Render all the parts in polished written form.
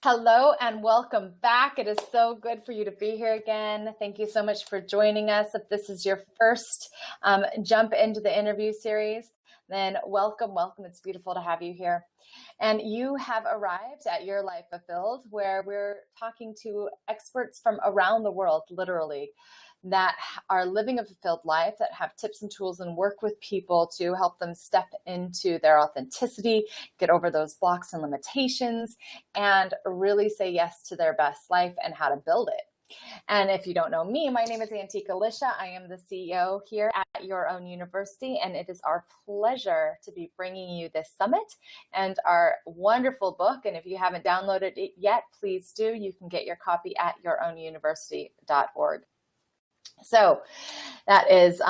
Hello and welcome back. It is so good for you to be here again. Thank you so much for joining us. If this is your first jump into the interview series, then welcome. It's beautiful to have you here. And you have arrived at Your Life Fulfilled, where we're talking to experts from around the world, literally, that are living a fulfilled life, that have tips and tools and work with people to help them step into their authenticity, get over those blocks and limitations, and really say yes to their best life and how to build it. And if you don't know me, my name is Antika Lisha. I am the CEO here at Your Own University, and it is our pleasure to be bringing you this summit and our wonderful book. And if you haven't downloaded it yet, please do. You can get your copy at yourownuniversity.org. So that is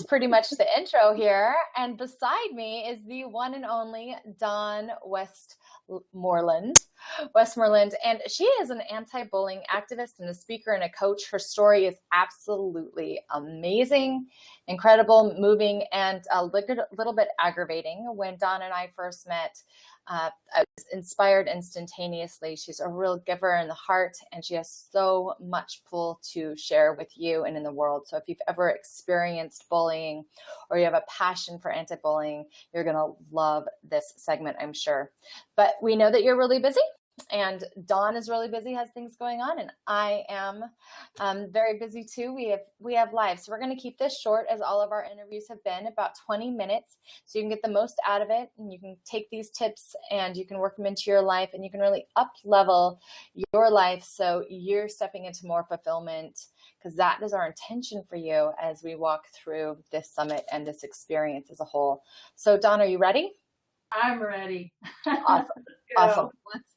pretty much the intro here. And beside me is the one and only Dawn Westmoreland. And she is an anti-bullying activist and a speaker and a coach. Her story is absolutely amazing, incredible, moving, and a little bit aggravating. When Dawn and I first met, I was inspired instantaneously. She's a real giver in the heart, and she has so much pull to share with you and in the world. So if you've ever experienced bullying or you have a passion for anti-bullying, you're going to love this segment, I'm sure. But we know that you're really busy. And Dawn is really busy, has things going on, and I am very busy too. We have lives, so we're going to keep this short, as all of our interviews have been, about 20 minutes, so you can get the most out of it, and you can take these tips and you can work them into your life, and you can really up level your life so you're stepping into more fulfillment, because that is our intention for you as we walk through this summit and this experience as a whole. So Dawn, are you ready? I'm ready. Awesome.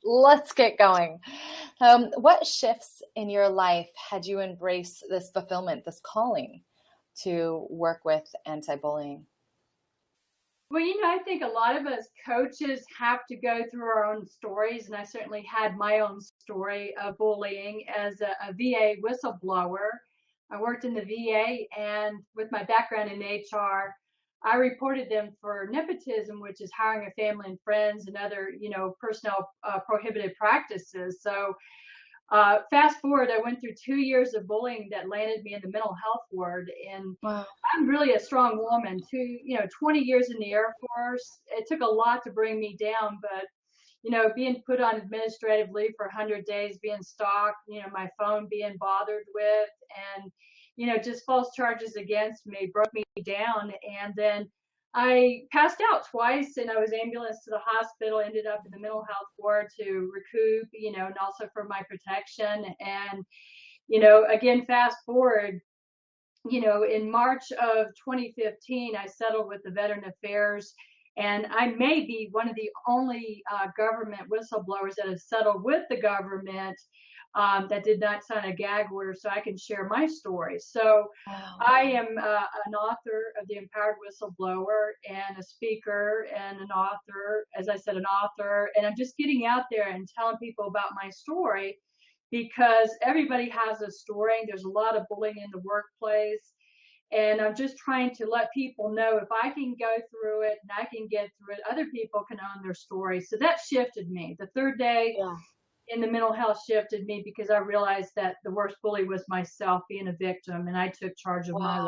Let's get going. What shifts in your life had you embraced this fulfillment, this calling to work with anti-bullying? Well, I think a lot of us coaches have to go through our own stories, and I certainly had my own story of bullying as a VA whistleblower. I worked in the VA, and with my background in HR, I reported them for nepotism, which is hiring of family and friends and other, personnel prohibited practices. So fast forward, I went through 2 years of bullying that landed me in the mental health ward. And Wow. I'm really a strong woman. 20 years in the Air Force, it took a lot to bring me down, but being put on administrative leave for 100 days, being stalked, my phone being bothered with, and just false charges against me broke me down. And then I passed out twice, and I was ambulanced to the hospital, ended up in the mental health ward to recoup, and also for my protection. And, again, fast forward, in March of 2015, I settled with the Veteran Affairs, and I may be one of the only government whistleblowers that have settled with the government that did not sign a gag order, so I can share my story. So Wow. I am an author of The Empowered Whistleblower, and a speaker, and an author, as I said, an author, and I'm just getting out there and telling people about my story, because everybody has a story. There's a lot of bullying in the workplace. And I'm just trying to let people know, if I can go through it and I can get through it, other people can own their story. So that shifted me. The third day in the mental health shifted me, because I realized that the worst bully was myself, being a victim, and I took charge of my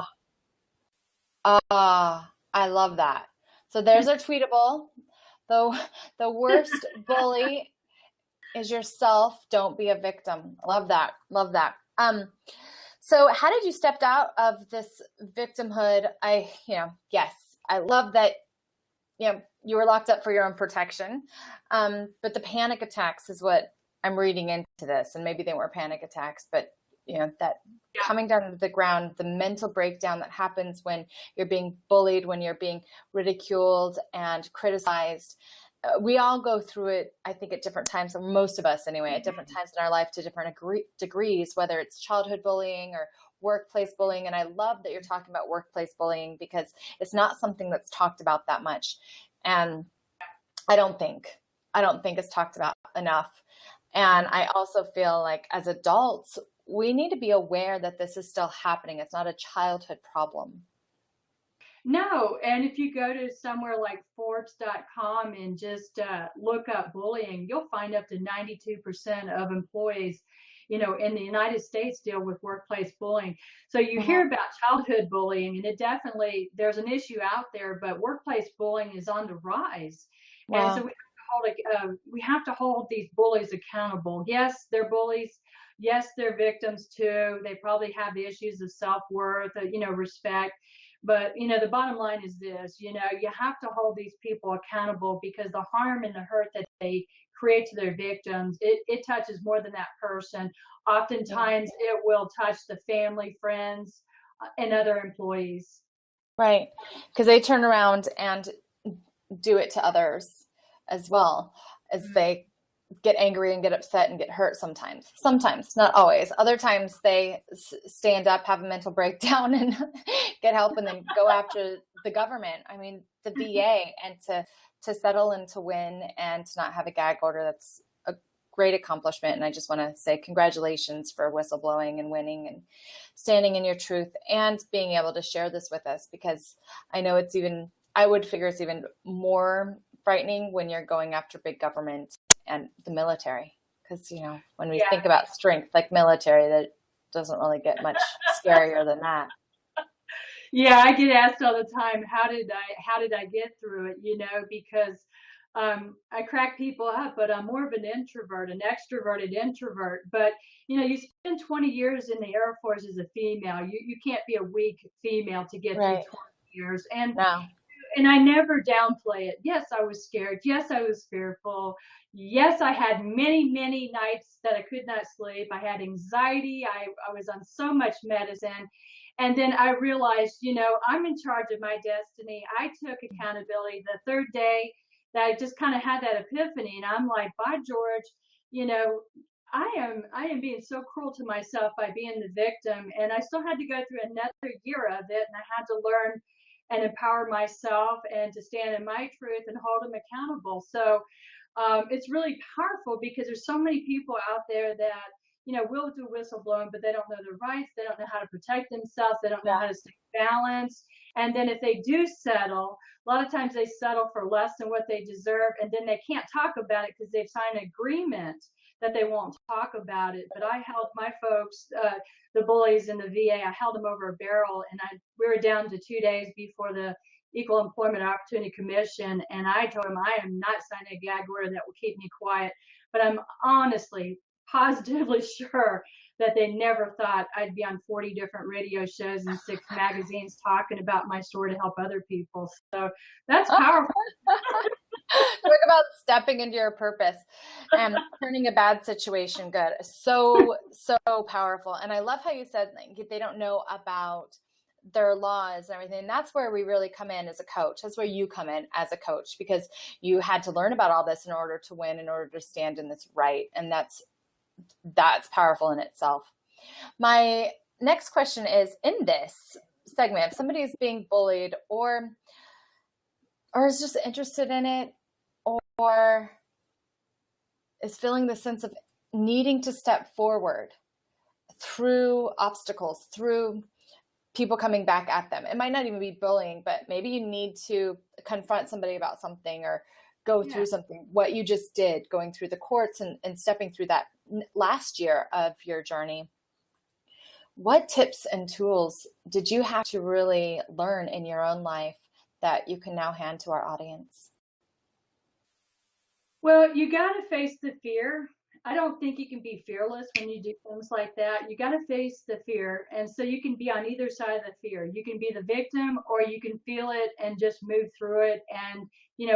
life. I love that. So there's our tweetable. The worst bully is yourself. Don't be a victim. Love that. So how did you step out of this victimhood? Yes, I love that, you were locked up for your own protection. But the panic attacks is what I'm reading into this. And maybe they weren't panic attacks, but coming down to the ground, the mental breakdown that happens when you're being bullied, when you're being ridiculed and criticized. We all go through it, I think, at different times, or most of us anyway, at different times in our life, to different degrees, whether it's childhood bullying or workplace bullying. And I love that you're talking about workplace bullying, because it's not something that's talked about that much. And I don't think it's talked about enough. And I also feel like, as adults, we need to be aware that this is still happening. It's not a childhood problem. No, and if you go to somewhere like Forbes.com and just look up bullying, you'll find up to 92% of employees, in the United States deal with workplace bullying. So you hear Mhm. about childhood bullying, and there's an issue out there, but workplace bullying is on the rise. And so Wow. we have to hold these bullies accountable. Yes, they're bullies. Yes, they're victims too. They probably have the issues of self-worth, respect. But, the bottom line is this, you have to hold these people accountable because the harm and the hurt that they create to their victims, it touches more than that person. Yeah. Oftentimes it will touch the family, friends, and other employees. Right. Because they turn around and do it to others as well as they get angry and get upset and get hurt sometimes. Sometimes, not always. Other times they stand up, have a mental breakdown and get help and then go after the government. I mean, the VA and to settle and to win and to not have a gag order, that's a great accomplishment. And I just want to say congratulations for whistleblowing and winning and standing in your truth and being able to share this with us, because I know I would figure it's even more frightening when you're going after big government and the military. Because, when we Yeah. think about strength, like military, that doesn't really get much scarier than that. Yeah, I get asked all the time, how did I get through it, because I crack people up, but I'm more of an introvert, an extroverted introvert. But you spend 20 years in the Air Force as a female. You can't be a weak female to get through Right. 20 years. And No. and I never downplay it. Yes, I was scared. Yes, I was fearful. Yes, I had many, many nights that I could not sleep. I had anxiety. I was on so much medicine. And then I realized, I'm in charge of my destiny. I took accountability the third day that I just kind of had that epiphany. And I'm like, by George, you know, I am being so cruel to myself by being the victim. And I still had to go through another year of it. And I had to learn and empower myself and to stand in my truth and hold them accountable. So it's really powerful because there's so many people out there that will do whistleblowing, but they don't know their rights. They don't know how to protect themselves. They don't know Yeah. how to stay balanced. And then if they do settle, a lot of times they settle for less than what they deserve, and then they can't talk about it because they've signed an agreement that they won't talk about it. But I held my folks, the bullies in the VA, I held them over a barrel, and we were down to 2 days before the Equal Employment Opportunity Commission, and I told them I am not signing a gag order that will keep me quiet. But I'm honestly, positively sure that they never thought I'd be on 40 different radio shows and 6 magazines talking about my story to help other people. So that's powerful. Talk about stepping into your purpose and turning a bad situation good. So, so powerful. And I love how you said like, they don't know about their laws and everything. And that's where we really come in as a coach. That's where you come in as a coach, because you had to learn about all this in order to win, in order to stand in this right. And that's powerful in itself. My next question is, in this segment, if somebody is being bullied or is just interested in it, or is feeling the sense of needing to step forward through obstacles, through people coming back at them. It might not even be bullying, but maybe you need to confront somebody about something or go through something, what you just did, going through the courts and stepping through that last year of your journey. What tips and tools did you have to really learn in your own life that you can now hand to our audience? Well, you got to face the fear. I don't think you can be fearless when you do things like that. You got to face the fear. And so you can be on either side of the fear. You can be the victim, or you can feel it and just move through it and,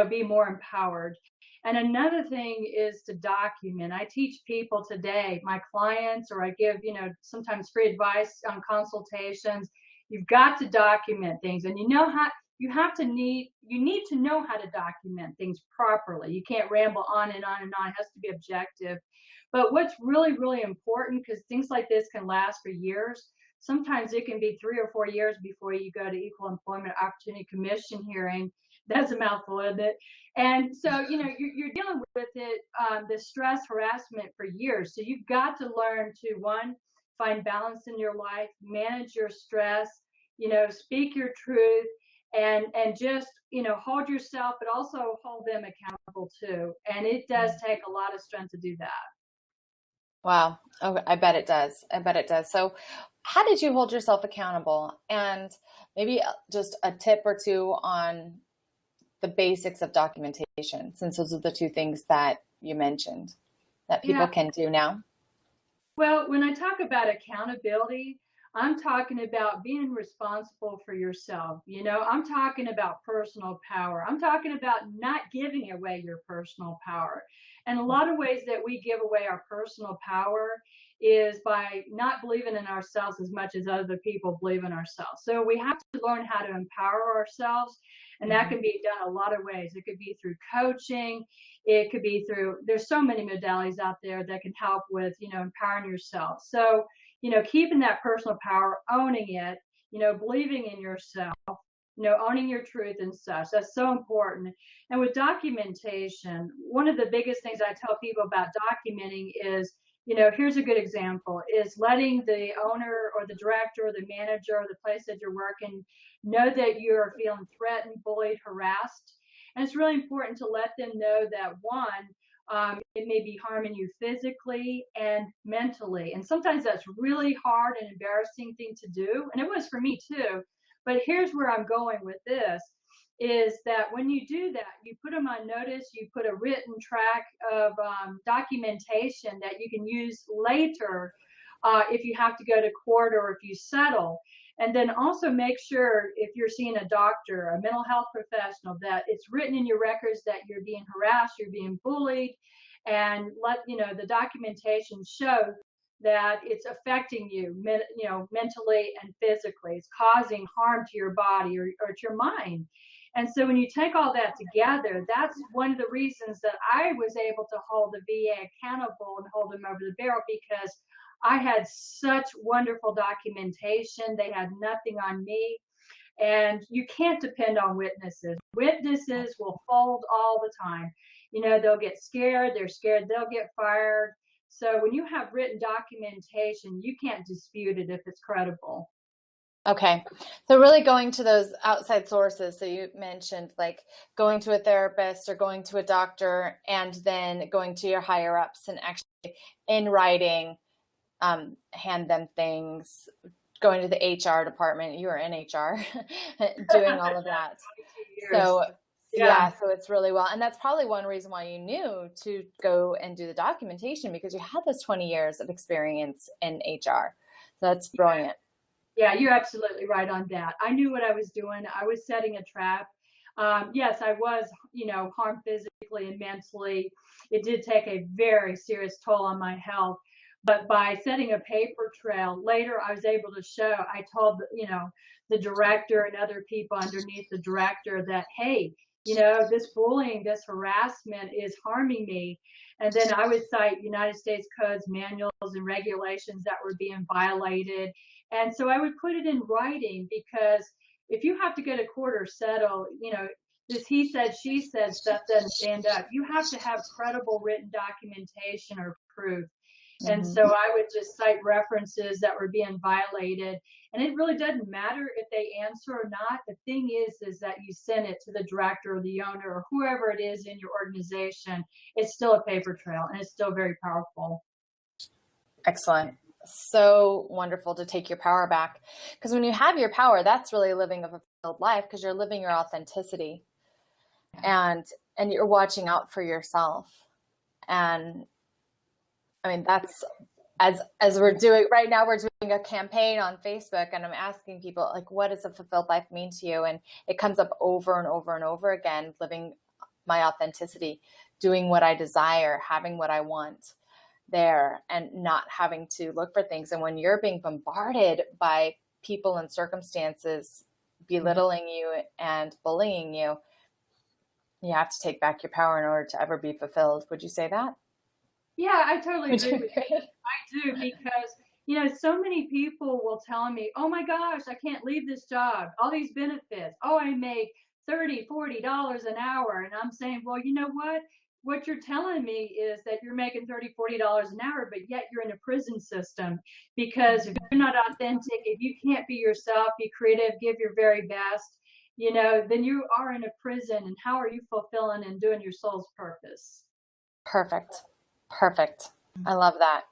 be more empowered. And another thing is to document. I teach people today, my clients, or I give, sometimes free advice on consultations. You've got to document things, and you need to know how to document things properly. You can't ramble on and on and on. It has to be objective. But what's really, really important, because things like this can last for years. Sometimes it can be 3 or 4 years before you go to Equal Employment Opportunity Commission hearing. That's a mouthful, isn't it? And so, you're dealing with it, the stress harassment for years. So you've got to learn to, one, find balance in your life, manage your stress, speak your truth, and just, hold yourself, but also hold them accountable too. And it does take a lot of strength to do that. Wow. Oh, I bet it does. I bet it does. So, how did you hold yourself accountable? And maybe just a tip or two on the basics of documentation, since those are the two things that you mentioned that people Yeah. can do now. Well, when I talk about accountability, I'm talking about being responsible for yourself. I'm talking about personal power. I'm talking about not giving away your personal power. And a lot of ways that we give away our personal power is by not believing in ourselves as much as other people believe in ourselves. So we have to learn how to empower ourselves. And that can be done a lot of ways. It could be through coaching. It could be through, there's so many modalities out there that can help with, empowering yourself. So, keeping that personal power, owning it, believing in yourself, owning your truth and such. That's so important. And with documentation, one of the biggest things I tell people about documenting is, here's a good example, is letting the owner or the director or the manager or the place that you're working know that you're feeling threatened, bullied, harassed. And it's really important to let them know that, one, it may be harming you physically and mentally. And sometimes that's really hard and embarrassing thing to do. And it was for me too. But here's where I'm going with this is that when you do that, you put them on notice, you put a written track of documentation that you can use later if you have to go to court or if you settle. And then also make sure if you're seeing a doctor, a mental health professional, that it's written in your records that you're being harassed, you're being bullied, and let the documentation show that it's affecting you, mentally and physically. It's causing harm to your body or to your mind. And so when you take all that together, that's one of the reasons that I was able to hold the VA accountable and hold them over the barrel, because I had such wonderful documentation. They had nothing on me. And you can't depend on witnesses. Witnesses will fold all the time. They'll get scared. They're scared they'll get fired. So when you have written documentation, you can't dispute it if it's credible. Okay. So really going to those outside sources. So you mentioned like going to a therapist or going to a doctor and then going to your higher ups and actually in writing, hand them things, going to the HR department. You were in HR doing all of that. So yeah, so it's really well. And that's probably one reason why you knew to go and do the documentation, because you had those 20 years of experience in HR. So that's brilliant. Yeah, you're absolutely right on that. I knew what I was doing. I was setting a trap. Yes, I was, harmed physically and mentally. It did take a very serious toll on my health. But by setting a paper trail, later I was able to show, I told, the director and other people underneath the director that, hey, this bullying, this harassment is harming me. And then I would cite United States codes, manuals, and regulations that were being violated. And so I would put it in writing, because if you have to go to court or settle, this he said, she said stuff doesn't stand up. You have to have credible written documentation or proof. And so I would just cite references that were being violated. And it really doesn't matter if they answer or not. The thing is that you send it to the director or the owner or whoever it is in your organization. It's still a paper trail, and it's still very powerful. Excellent. So wonderful to take your power back. Because when you have your power, that's really living a fulfilled life, because you're living your authenticity and you're watching out for yourself. And I mean, that's as we're doing right now, we're doing a campaign on Facebook, and I'm asking people, like, what does a fulfilled life mean to you? And it comes up over and over and over again: living my authenticity, doing what I desire, having what I want there, and not having to look for things. And when you're being bombarded by people and circumstances belittling you and bullying you, you have to take back your power in order to ever be fulfilled. Would you say that? Yeah, I totally agree with you. I do, because, so many people will tell me, oh my gosh, I can't leave this job, all these benefits. Oh, I make $30, $40 an hour. And I'm saying, well, you know what? What you're telling me is that you're making $30, $40 an hour, but yet you're in a prison system. Because if you're not authentic, if you can't be yourself, be creative, give your very best, then you are in a prison, and how are you fulfilling and doing your soul's purpose? Perfect. Perfect. I love that.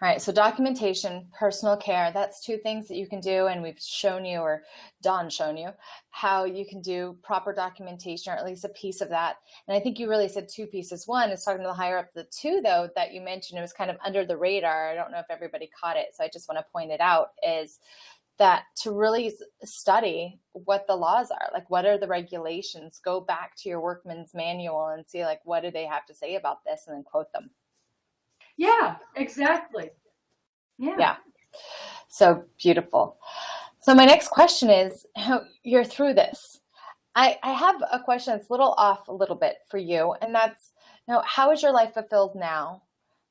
All right. So documentation, personal care, that's two things that you can do. And we've shown you, or Dawn's shown you, how you can do proper documentation, or at least a piece of that. And I think you really said two pieces. One is talking to the higher up. The two, though, that you mentioned, it was kind of under the radar. I don't know if everybody caught it, so I just want to point it out, is that to really study what the laws are, like what are the regulations, go back to your workman's manual and see like what do they have to say about this, and then quote them. Yeah, exactly. Yeah. So beautiful. So my next question is, you're through this. I have a question that's a little off a little bit for you, and that's, how is your life fulfilled now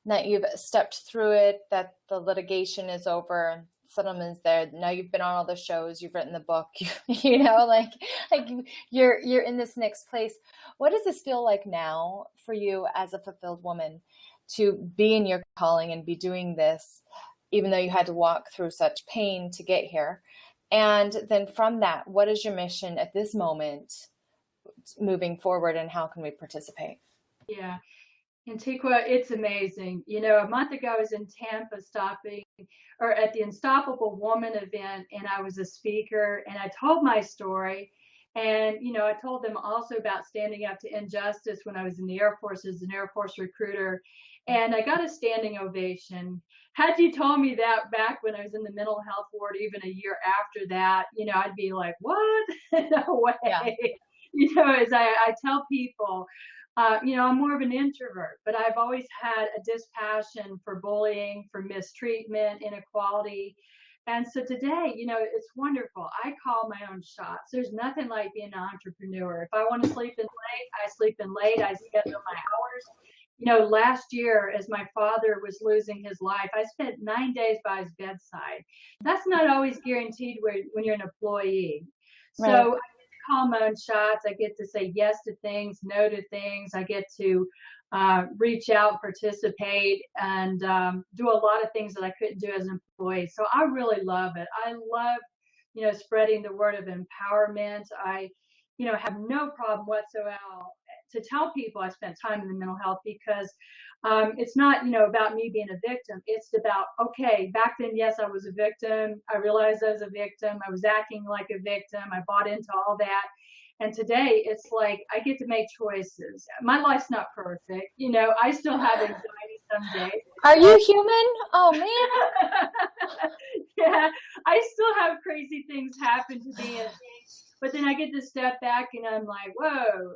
that you've stepped through it, that the litigation is over, settlement's there, now you've been on all the shows, you've written the book, like you're in this next place. What does this feel like now for you as a fulfilled woman, to be in your calling and be doing this, even though you had to walk through such pain to get here? And then from that, what is your mission at this moment moving forward, and how can we participate? Yeah. Antigua, it's amazing. A month ago I was in Tampa at the Unstoppable Woman event, and I was a speaker, and I told my story. And, I told them also about standing up to injustice when I was in the Air Force as an Air Force recruiter. And I got a standing ovation. Had you told me that back when I was in the mental health ward, even a year after that, I'd be like, what? No way. Yeah. As I tell people, I'm more of an introvert, but I've always had a dispassion for bullying, for mistreatment, inequality. And so today, it's wonderful. I call my own shots. There's nothing like being an entrepreneur. If I want to sleep in late, I sleep in late. I schedule my hours. Last year, as my father was losing his life, I spent 9 days by his bedside. That's not always guaranteed when you're an employee. So Right. I get to call my own shots. I get to say yes to things, no to things. I get to reach out, participate, and do a lot of things that I couldn't do as an employee. So I really love it. I love, spreading the word of empowerment. I, have no problem whatsoever to tell people I spent time in the mental health, because it's not, about me being a victim. It's about, okay, back then, yes, I was a victim. I realized I was a victim. I was acting like a victim. I bought into all that. And today it's like I get to make choices. My life's not perfect. I still have anxiety some days. Are you human? Oh, man. Yeah, I still have crazy things happen to me. But then I get to step back and I'm like, whoa,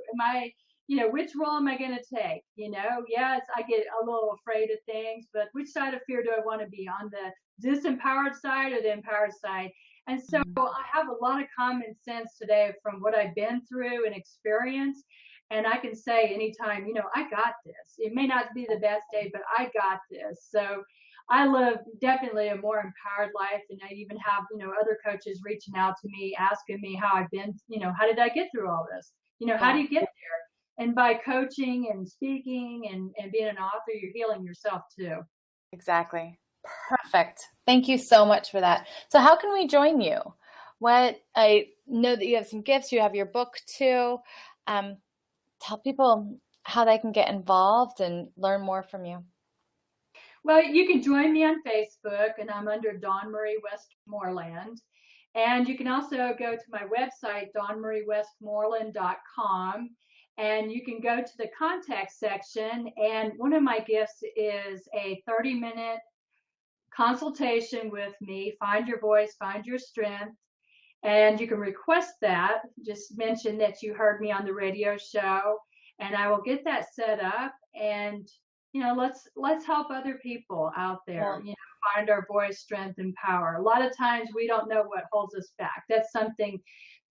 which role am I going to take? Yes, I get a little afraid of things, but which side of fear do I want to be on, the disempowered side or the empowered side? And so I have a lot of common sense today from what I've been through and experienced. And I can say anytime, I got this. It may not be the best day, but I got this. So I live definitely a more empowered life. And I even have, other coaches reaching out to me, asking me how I've been, how did I get through all this? How do you get there? And by coaching and speaking and being an author, you're healing yourself too. Exactly. Perfect. Thank you so much for that. So how can we join you? I know that you have some gifts, you have your book too. Tell people how they can get involved and learn more from you. Well, you can join me on Facebook, and I'm under Dawn Marie Westmoreland. And you can also go to my website, dawnmariewestmoreland.com, and you can go to the contact section. And one of my gifts is a 30-minute consultation with me. Find your voice, find your strength. And you can request that. Just mention that you heard me on the radio show, and I will get that set up. And let's help other people out there. Find our voice, strength, and power. A lot of times we don't know what holds us back. That's something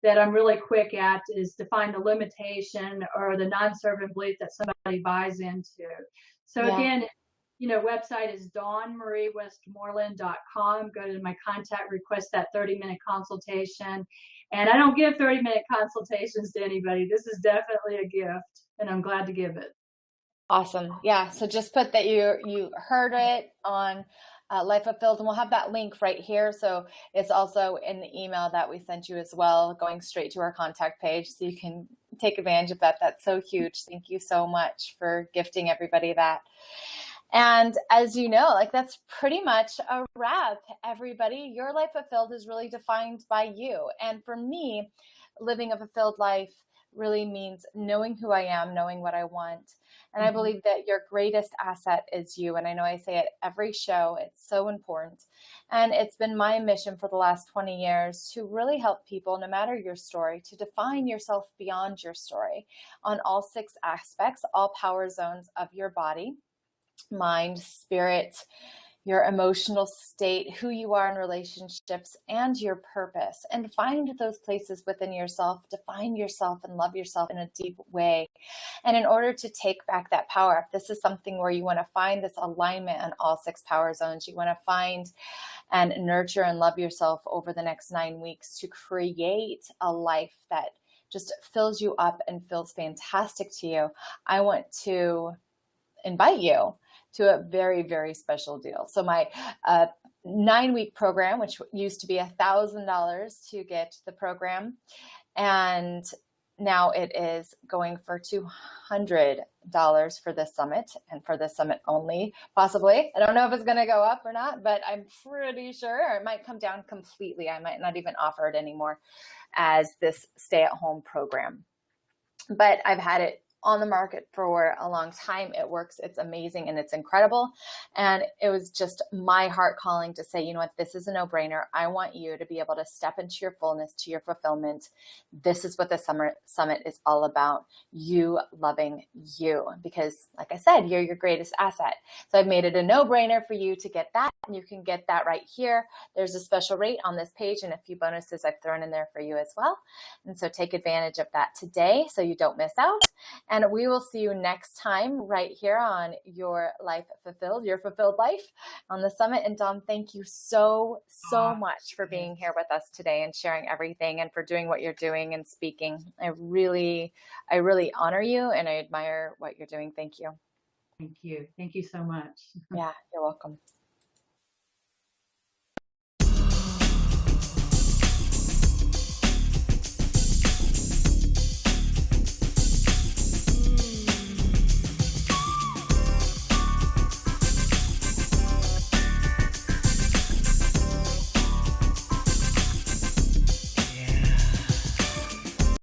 that I'm really quick at, is to find the limitation or the non-serving belief that somebody buys into. So again, website is dawnmariewestmoreland.com. Go to my contact, request that 30-minute consultation. And I don't give 30-minute consultations to anybody. This is definitely a gift, and I'm glad to give it. Awesome. Yeah. So just put that you heard it on Life Fulfilled, and we'll have that link right here. So it's also in the email that we sent you as well, going straight to our contact page, so you can take advantage of that. That's so huge. Thank you so much for gifting everybody that. And as you know, like, that's pretty much a wrap, everybody. Your life fulfilled is really defined by you. And for me, living a fulfilled life really means knowing who I am, knowing what I want. And I believe that your greatest asset is you. And I know I say it every show, it's so important. And it's been my mission for the last 20 years to really help people, no matter your story, to define yourself beyond your story on all 6 aspects, all power zones of your body, mind, spirit, your emotional state, who you are in relationships, and your purpose. And find those places within yourself, define yourself, and love yourself in a deep way. And in order to take back that power, if this is something where you want to find this alignment on all 6 power zones, you want to find and nurture and love yourself over the next 9 weeks to create a life that just fills you up and feels fantastic to you, I want to invite you to a very, very special deal. So my 9-week program, which used to be $1,000 to get the program, and now it is going for $200 for this summit, and for this summit only, possibly. I don't know if it's going to go up or not, but I'm pretty sure it might come down completely. I might not even offer it anymore as this stay-at-home program. But I've had it on the market for a long time. It works. It's amazing and it's incredible. And it was just my heart calling to say, you know what, this is a no-brainer. I want you to be able to step into your fullness, to your fulfillment. This is what the summit is all about. You loving you, because like I said, you're your greatest asset. So I've made it a no-brainer for you to get that. And you can get that right here. There's a special rate on this page and a few bonuses I've thrown in there for you as well. And so take advantage of that today so you don't miss out. And we will see you next time right here on Your Life Fulfilled, Your Fulfilled Life on the summit. And Dawn, thank you so much for being here with us today and sharing everything, and for doing what you're doing and speaking. I really honor you, and I admire what you're doing. Thank you. Thank you. Thank you so much. Yeah, you're welcome.